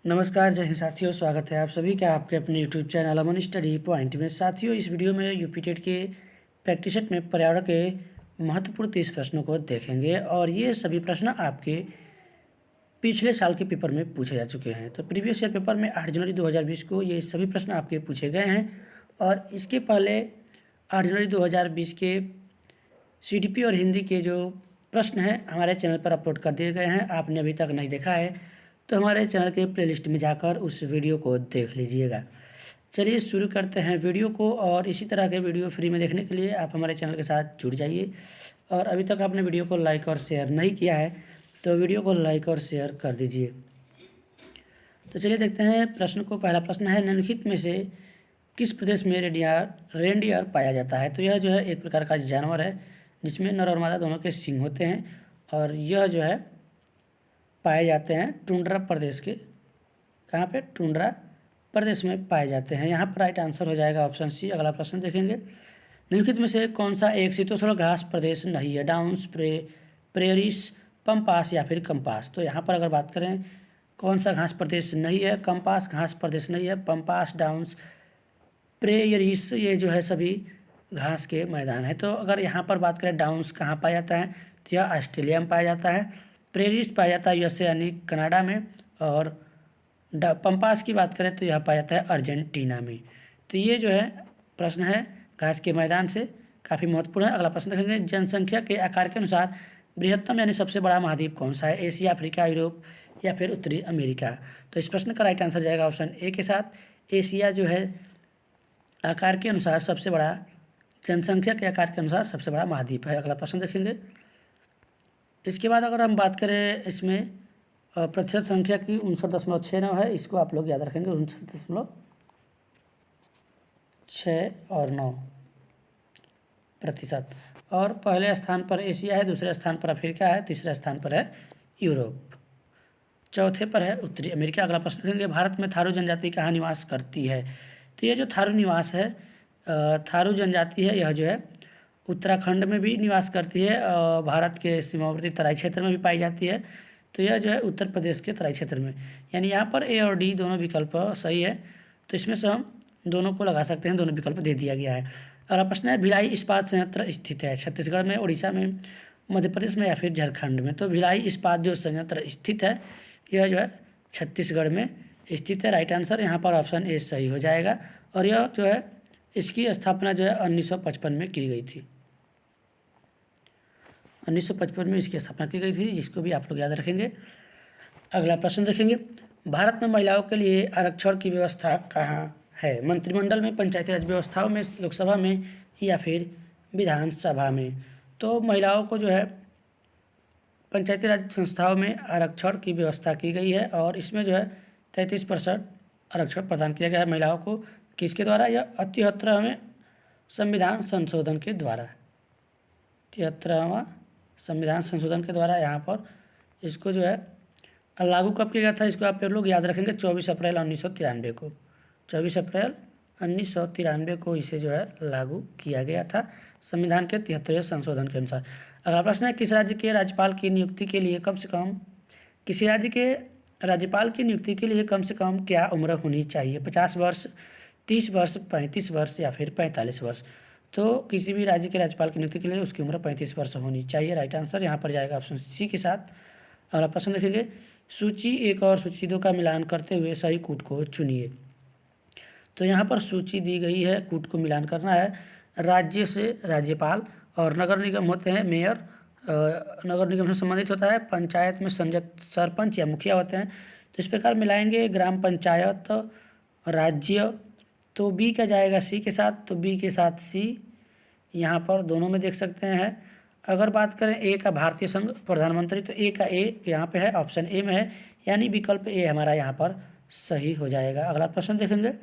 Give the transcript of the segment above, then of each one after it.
नमस्कार, जय हिंद साथियों। स्वागत है आप सभी का आपके अपने यूट्यूब चैनल अमन स्टडी पॉइंट में। साथियों, इस वीडियो में यूपी टेट के प्रैक्टिस सेट में पर्यावरण के महत्वपूर्ण 30 प्रश्नों को देखेंगे और ये सभी प्रश्न आपके पिछले साल के पेपर में पूछे जा चुके हैं। तो प्रीवियस ईयर पेपर में 8 जनवरी 2020 को ये सभी प्रश्न आपके पूछे गए हैं और इसके पहले 8 जनवरी 2020 के सीडीपी और हिंदी के जो प्रश्न हैं हमारे चैनल पर अपलोड कर दिए गए हैं। आपने अभी तक नहीं देखा है तो हमारे चैनल के प्लेलिस्ट में जाकर उस वीडियो को देख लीजिएगा। चलिए शुरू करते हैं वीडियो को। और इसी तरह के वीडियो फ्री में देखने के लिए आप हमारे चैनल के साथ जुड़ जाइए। और अभी तक आपने वीडियो को लाइक और शेयर नहीं किया है तो वीडियो को लाइक और शेयर कर दीजिए। तो चलिए देखते हैं प्रश्न को। पहला प्रश्न है, निम्नलिखित में से किस प्रदेश में रेनडियर पाया जाता है? तो यह जो है एक प्रकार का जानवर है जिसमें नर और मादा दोनों के सींग होते हैं और यह जो है पाए जाते हैं टुंड्रा प्रदेश के। कहाँ पे? टुंड्रा प्रदेश में पाए जाते हैं। यहाँ पर राइट आंसर हो जाएगा ऑप्शन सी। अगला प्रश्न देखेंगे, निम्नलिखित में से कौन सा एक शीतोष्ण घास प्रदेश नहीं है? डाउन्स, प्रेरिस, पम्पास या फिर कंपास। तो यहाँ पर अगर बात करें कौन सा घास प्रदेश नहीं है, कंपास घास प्रदेश नहीं है, पम्पास, डाउन्स, प्रेयरिस ये जो है सभी घास के मैदान है। तो अगर यहाँ पर बात करें डाउन्स कहाँ पाया जाता है तो यह ऑस्ट्रेलिया में पाया जाता है। प्रेरिस पाया जाता है यूएसए यानी कनाडा में। और पम्पास की बात करें तो यह पाया जाता है अर्जेंटीना में। तो ये जो है प्रश्न है घास के मैदान से काफ़ी महत्वपूर्ण है। अगला प्रश्न देखेंगे, जनसंख्या के आकार के अनुसार बृहत्तम यानी सबसे बड़ा महाद्वीप कौन सा है? एशिया, अफ्रीका, यूरोप या फिर उत्तरी अमेरिका। तो इस प्रश्न का राइट आंसर जाएगा ऑप्शन ए के साथ। एशिया जो है आकार के अनुसार सबसे बड़ा, जनसंख्या के आकार के अनुसार सबसे बड़ा महाद्वीप है। अगला प्रश्न देखेंगे। इसके बाद अगर हम बात करें इसमें प्रतिशत संख्या की 59.69 है। इसको आप लोग याद रखेंगे, 59.6 और 9%। और पहले स्थान पर एशिया है, दूसरे स्थान पर अफ्रीका है, तीसरे स्थान पर है यूरोप, चौथे पर है उत्तरी अमेरिका। अगला प्रश्न देखेंगे, भारत में थारू जनजाति कहाँ निवास करती है? तो ये जो थारू निवास है, थारू जनजाति है, यह जो है उत्तराखंड में भी निवास करती है और भारत के सीमावर्ती तराई क्षेत्र में भी पाई जाती है। तो यह जो है उत्तर प्रदेश के तराई क्षेत्र में, यानी यहाँ पर ए और डी दोनों विकल्प सही है। तो इसमें से हम दोनों को लगा सकते हैं, दोनों विकल्प दे दिया गया है। अगला प्रश्न है, भिलाई इस्पात संयंत्र स्थित है छत्तीसगढ़ में, उड़ीसा में, मध्य प्रदेश में या फिर झारखंड में? तो भिलाई इस्पात जो संयंत्र स्थित है यह जो है छत्तीसगढ़ में स्थित है। राइट आंसर यहाँ पर ऑप्शन ए सही हो जाएगा। और यह जो है इसकी स्थापना जो है 1955 में की गई थी। 1955 में इसकी स्थापना की गई थी, इसको भी आप लोग याद रखेंगे। अगला प्रश्न देखेंगे, भारत में महिलाओं के लिए आरक्षण की व्यवस्था कहाँ है? मंत्रिमंडल में, पंचायती राज व्यवस्थाओं में, लोकसभा में या फिर विधानसभा में? तो महिलाओं को जो है पंचायती राज संस्थाओं में आरक्षण की व्यवस्था की गई है और इसमें जो है 33% आरक्षण प्रदान किया गया है महिलाओं को। किसके द्वारा? यह 73वें संविधान संशोधन के द्वारा, 73वां संविधान संशोधन के द्वारा यहाँ पर इसको जो है लागू कब किया गया था? इसको आप लोग याद रखेंगे, 24 अप्रैल 1993 को। 24 अप्रैल 1993 को इसे जो है लागू किया गया था संविधान के 73वें संशोधन के अनुसार। अगला प्रश्न है, किसी राज्य के राज्यपाल की नियुक्ति के लिए कम से कम क्या उम्र होनी चाहिए? 50 वर्ष, 30 वर्ष, 35 वर्ष या फिर 45 वर्ष? तो किसी भी राज्य के राज्यपाल की नियुक्ति के लिए उसकी उम्र 35 वर्ष होनी चाहिए। राइट आंसर यहाँ पर जाएगा ऑप्शन सी के साथ। अगला प्रश्न देखेंगे, सूची 1 और सूची 2 का मिलान करते हुए सही कूट को चुनिए। तो यहाँ पर सूची दी गई है, कूट को मिलान करना है। राज्य से राज्यपाल और नगर निगम होते हैं मेयर, नगर निगम से संबंधित होता है। पंचायत में सरपंच या मुखिया होते हैं। तो इस प्रकार मिलाएंगे, ग्राम पंचायत, राज्य, तो बी का जाएगा सी के साथ, तो बी के साथ सी यहाँ पर दोनों में देख सकते हैं। अगर बात करें ए का भारतीय संघ प्रधानमंत्री, तो ए का ए यहाँ पे है, ऑप्शन ए में है, यानी विकल्प ए हमारा यहाँ पर सही हो जाएगा। अगला प्रश्न देखेंगे,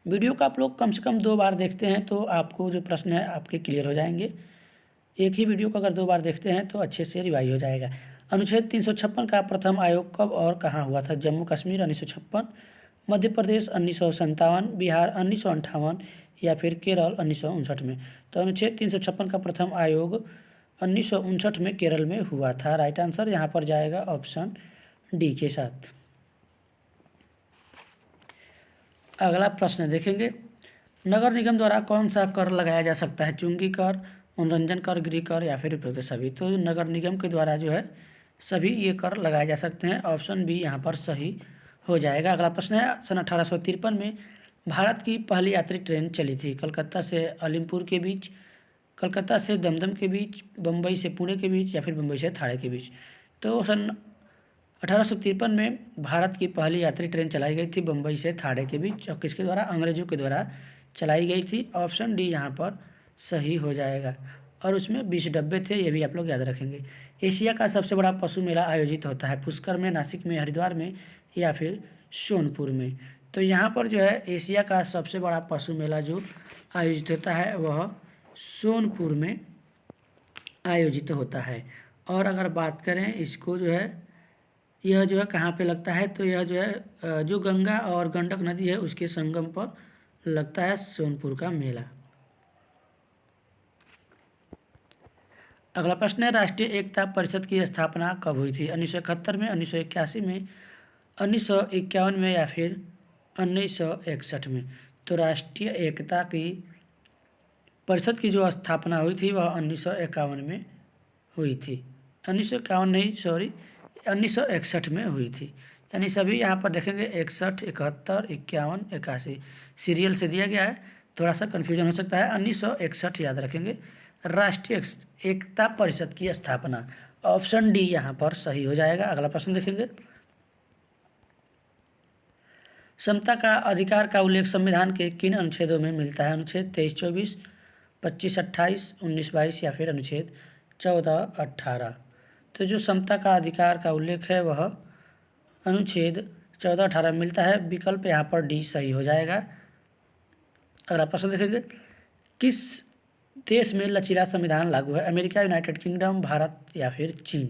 वीडियो को आप लोग कम से कम 2 बार देखते हैं तो आपको जो प्रश्न है आपके क्लियर हो जाएंगे। एक ही वीडियो को अगर 2 बार देखते हैं तो अच्छे से रिवाइज हो जाएगा। अनुच्छेद 356 का प्रथम आयोग कब और कहाँ हुआ था? जम्मू कश्मीर 1956, मध्य प्रदेश 1957, बिहार 1958 या फिर केरल 1959 में? तो अनुच्छेद 356 का प्रथम आयोग 1959 में केरल में हुआ था। राइट आंसर यहाँ पर जाएगा ऑप्शन डी के साथ। अगला प्रश्न देखेंगे, नगर निगम द्वारा कौन सा कर लगाया जा सकता है? चुंगी कर, मनोरंजन कर, गृह कर या फिर उपरोक्त सभी। तो नगर निगम के द्वारा जो है सभी ये कर लगाए जा सकते हैं। ऑप्शन बी यहाँ पर सही हो जाएगा। अगला प्रश्न है, सन 1853 में भारत की पहली यात्री ट्रेन चली थी। कलकत्ता से अलीमपुर के बीच, कलकत्ता से दमदम के बीच, बम्बई से पुणे के बीच या फिर बम्बई से थाड़े के बीच। तो सन 1853 में भारत की पहली यात्री ट्रेन चलाई गई थी बम्बई से थाड़े के बीच, और किसके द्वारा? अंग्रेजों के द्वारा चलाई गई थी। ऑप्शन डी यहाँ पर सही हो जाएगा। और उसमें 20 डब्बे थे, ये भी आप लोग याद रखेंगे। एशिया का सबसे बड़ा पशु मेला आयोजित होता है पुष्कर में, नासिक में, हरिद्वार में या फिर सोनपुर में। तो यहाँ पर जो है एशिया का सबसे बड़ा पशु मेला जो आयोजित होता है वह सोनपुर में आयोजित होता है। और अगर बात करें इसको जो है, यह जो है कहाँ पे लगता है? तो यह जो है जो गंगा और गंडक नदी है उसके संगम पर लगता है सोनपुर का मेला। अगला प्रश्न है, राष्ट्रीय एकता परिषद की स्थापना कब हुई थी? 1971 में, 1981 में, 1951 में या फिर 1961 में। तो राष्ट्रीय एकता की परिषद की जो स्थापना हुई थी वह 1951 में हुई थी। 1951 नहीं, सॉरी, 1961 में हुई थी। यानी सभी यहाँ पर देखेंगे 61, 71, 51, 81 सीरियल से दिया गया है, थोड़ा सा कन्फ्यूजन हो सकता है। 1961 याद रखेंगे, राष्ट्रीय एकता परिषद की स्थापना। ऑप्शन डी यहाँ पर सही हो जाएगा। अगला प्रश्न देखेंगे, समता का अधिकार का उल्लेख संविधान के किन अनुच्छेदों में मिलता है? अनुच्छेद 23, 24, 25, 28, 19, 22 या फिर अनुच्छेद 14, 18। तो जो समता का अधिकार का उल्लेख है वह अनुच्छेद 14, 18 मिलता है। विकल्प यहाँ पर डी सही हो जाएगा। अगला प्रश्न देखेंगे, किस देश में लचीला संविधान लागू है? अमेरिका, यूनाइटेड किंगडम, भारत या फिर चीन।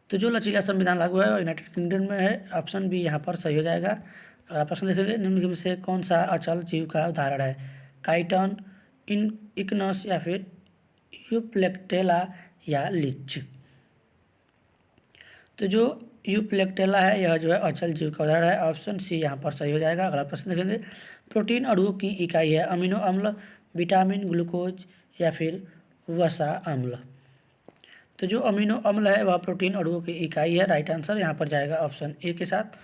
तो जो लचीला संविधान लागू है वो यूनाइटेड किंगडम में है। ऑप्शन बी यहाँ पर सही हो जाएगा। अगला प्रश्न देखेंगे, निम्न में से कौन सा अचल जीव का उदाहरण है? काइटन, इक्नस या फिर यूप्लेक्टेला या लिच। तो जो यूप्लेक्टेला है यह जो है अचल जीव का उदाहरण है। ऑप्शन सी यहाँ पर सही हो जाएगा। अगला प्रश्न देखेंगे, प्रोटीन अणुओं की इकाई है? अमीनो अम्ल, विटामिन, ग्लूकोज या फिर वसा अम्ल। तो जो अमीनो अम्ल है वह प्रोटीन अणुओं की इकाई है। राइट आंसर यहाँ पर जाएगा ऑप्शन ए के साथ।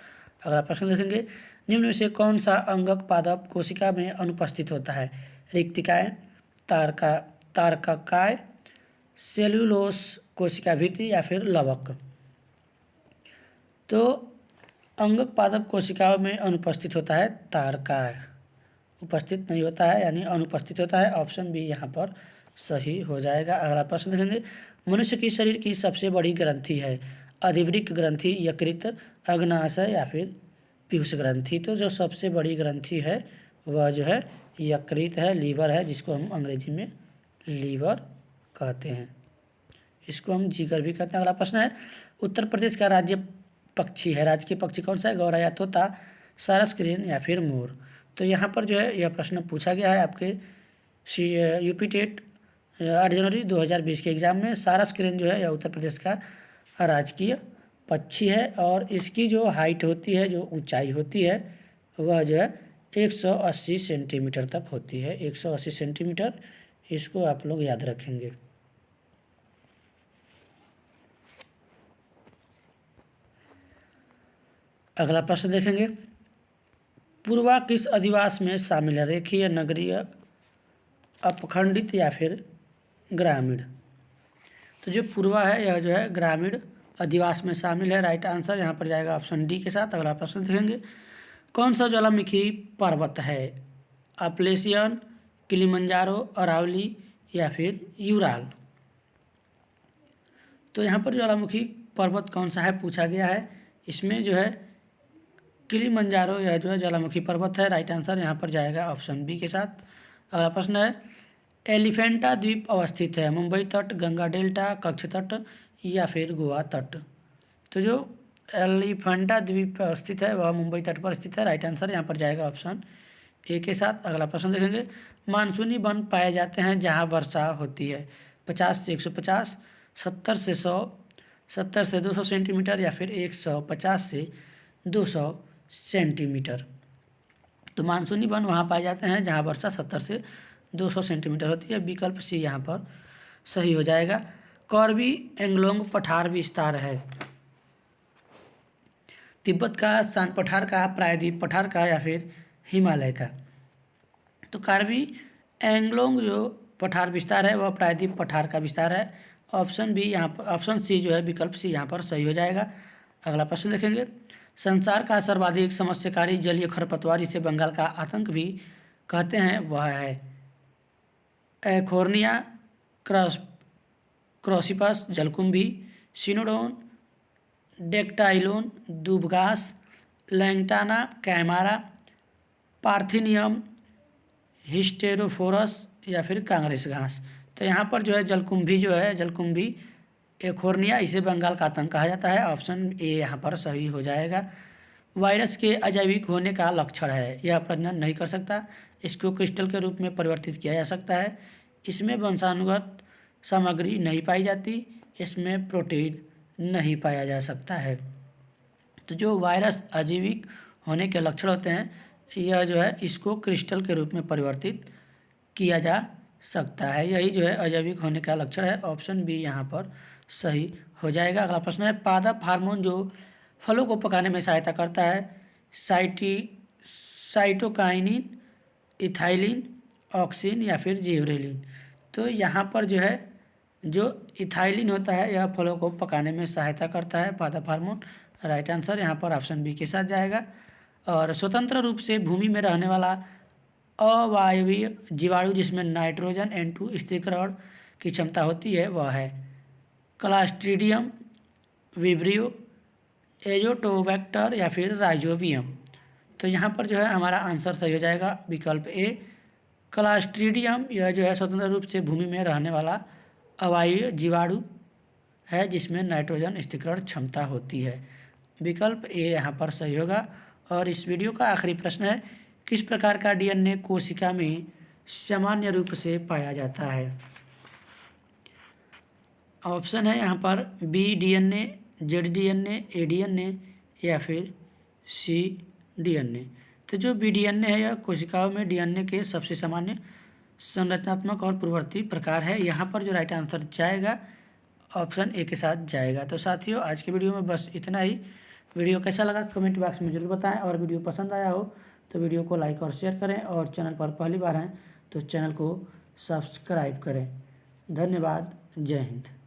अगला प्रश्न देखेंगे, निम्न में से कौन सा अंगक पादप कोशिका में अनुपस्थित होता है? रिक्तिकाएँ, तारककाय, सेल्यूलोस कोशिका भित्ति या फिर लवक। तो अंगक पादप कोशिकाओं में अनुपस्थित होता है तारकाय, उपस्थित नहीं होता है यानी अनुपस्थित होता है। ऑप्शन बी यहाँ पर सही हो जाएगा। अगला प्रश्न देखेंगे, मनुष्य की शरीर की सबसे बड़ी ग्रंथि है? अधिवृक्क ग्रंथि, यकृत, अग्नाशय या फिर पीयूष ग्रंथि। तो जो सबसे बड़ी ग्रंथि है वह जो है यकृत है, लीवर है, जिसको हम अंग्रेजी में लीवर कहते हैं। इसको हम जिगर भी कहते हैं। अगला प्रश्न है, उत्तर प्रदेश का राज्य पक्षी है? राजकीय पक्षी कौन सा है? गौरा या तोता, सारस क्रेन या फिर मोर। तो यहाँ पर जो है यह प्रश्न पूछा गया है आपके यूपी टेट 8 जनवरी 2020 के एग्ज़ाम में। सारस क्रेन जो है यह उत्तर प्रदेश का राजकीय पक्षी है और इसकी जो हाइट होती है, जो ऊंचाई होती है वह जो है 180 सेंटीमीटर तक होती है। 180 सेंटीमीटर, इसको आप लोग याद रखेंगे। अगला प्रश्न देखेंगे, पूर्वा किस अधिवास में शामिल है? रेखीय, नगरीय, अपखंडित या फिर ग्रामीण। तो जो पूर्वा है यह जो है ग्रामीण अधिवास में शामिल है। राइट आंसर यहाँ पर जाएगा ऑप्शन डी के साथ। अगला प्रश्न देखेंगे, कौन सा ज्वालामुखी पर्वत है? अपलेशियन, किलिमंजारो, अरावली या फिर यूराल। तो यहाँ पर ज्वालामुखी पर्वत कौन सा है पूछा गया है। इसमें जो है किलिमंजारो यह जो है ज्वालामुखी पर्वत है। राइट आंसर यहाँ पर जाएगा ऑप्शन बी के साथ। अगला प्रश्न है, एलिफेंटा द्वीप अवस्थित है? मुंबई तट, गंगा डेल्टा, कच्छ तट या फिर गोवा तट। तो जो एलिफेंटा द्वीप अवस्थित है वह मुंबई तट पर स्थित है। राइट आंसर यहाँ पर जाएगा ऑप्शन ए के साथ। अगला प्रश्न देखेंगे, मानसूनी वन पाए जाते हैं जहाँ वर्षा होती है? 50 से 150, 70 से 100, 70 से 200 सेंटीमीटर या फिर 150 से 200 सेंटीमीटर। तो मानसूनी वन वहाँ पाए जाते हैं जहाँ वर्षा 70 से 200 सेंटीमीटर होती है। विकल्प सी यहाँ पर सही हो जाएगा। कार्बी एंगलोंग पठार विस्तार है तिब्बत का, शांत पठार का, प्रायद्वीप पठार का या फिर हिमालय का। तो कार्बी एंगलोंग जो पठार विस्तार है वह प्रायद्वीप पठार का विस्तार है। ऑप्शन बी यहाँ पर, ऑप्शन सी जो है विकल्प सी यहाँ पर सही हो जाएगा। अगला प्रश्न देखेंगे। संसार का सर्वाधिक समस्याकारी जलीय खरपतवार जिसे बंगाल का आतंक भी कहते हैं वह है एखोर्निया, क्रॉसिपस, जलकुंभी, सिनोडोन, डेक्टाइलोन, दूबघास, लैंटाना, कैमारा, पार्थिनियम, हिस्टेरोफोरस या फिर कांग्रेस घास। तो यहाँ पर जो है जलकुंभी जो है, जलकुंभी एखोर्निया, इसे बंगाल का आतंक कहा जाता है। ऑप्शन ए यहाँ पर सही हो जाएगा। वायरस के अजैविक होने का लक्षण है यह प्रजनन नहीं कर सकता, इसको क्रिस्टल के रूप में परिवर्तित किया जा सकता है, इसमें वंशानुगत सामग्री नहीं पाई जाती, इसमें प्रोटीन नहीं पाया जा सकता है। तो जो वायरस अजैविक होने के लक्षण होते हैं यह जो है इसको क्रिस्टल के रूप में परिवर्तित किया जा सकता है, यही जो है अजैविक होने का लक्षण है। ऑप्शन बी यहाँ पर सही हो जाएगा। अगला प्रश्न है। पादप हार्मोन जो फलों को पकाने में सहायता करता है साइटोकाइनिन, इथाइलिन, ऑक्सिन या फिर जिबरेलिन। तो यहाँ पर जो है जो इथाइलिन होता है यह फलों को पकाने में सहायता करता है, पादप हार्मोन। राइट आंसर यहाँ पर ऑप्शन बी के साथ जाएगा। और स्वतंत्र रूप से भूमि में रहने वाला अवायवीय जीवाणु जिसमें नाइट्रोजन N2 स्थिरीकरण की क्षमता होती है वह है क्लास्ट्रीडियम, विब्रियो, एजोटोबैक्टर या फिर राइजोबियम। तो यहाँ पर जो है हमारा आंसर सही हो जाएगा विकल्प ए क्लास्ट्रीडियम। यह जो है स्वतंत्र रूप से भूमि में रहने वाला अवायवीय जीवाणु है जिसमें नाइट्रोजन स्थिरीकरण क्षमता होती है। विकल्प ए यहाँ पर सही होगा। और इस वीडियो का आखिरी प्रश्न है। किस प्रकार का DNA कोशिका में सामान्य रूप से पाया जाता है। ऑप्शन है यहाँ पर B DNA, Z DNA, A DNA या फिर C DNA। तो जो BDNA है यह कोशिकाओं में DNA के सबसे सामान्य संरचनात्मक और पूर्ववर्ती प्रकार है। यहाँ पर जो राइट आंसर जाएगा ऑप्शन ए के साथ जाएगा। तो साथियों आज के वीडियो में बस इतना ही। वीडियो कैसा लगा कमेंट बॉक्स में जरूर बताएं और वीडियो पसंद आया हो तो वीडियो को लाइक और शेयर करें और चैनल पर पहली बार हैं तो चैनल को सब्सक्राइब करें। धन्यवाद। जय हिंद।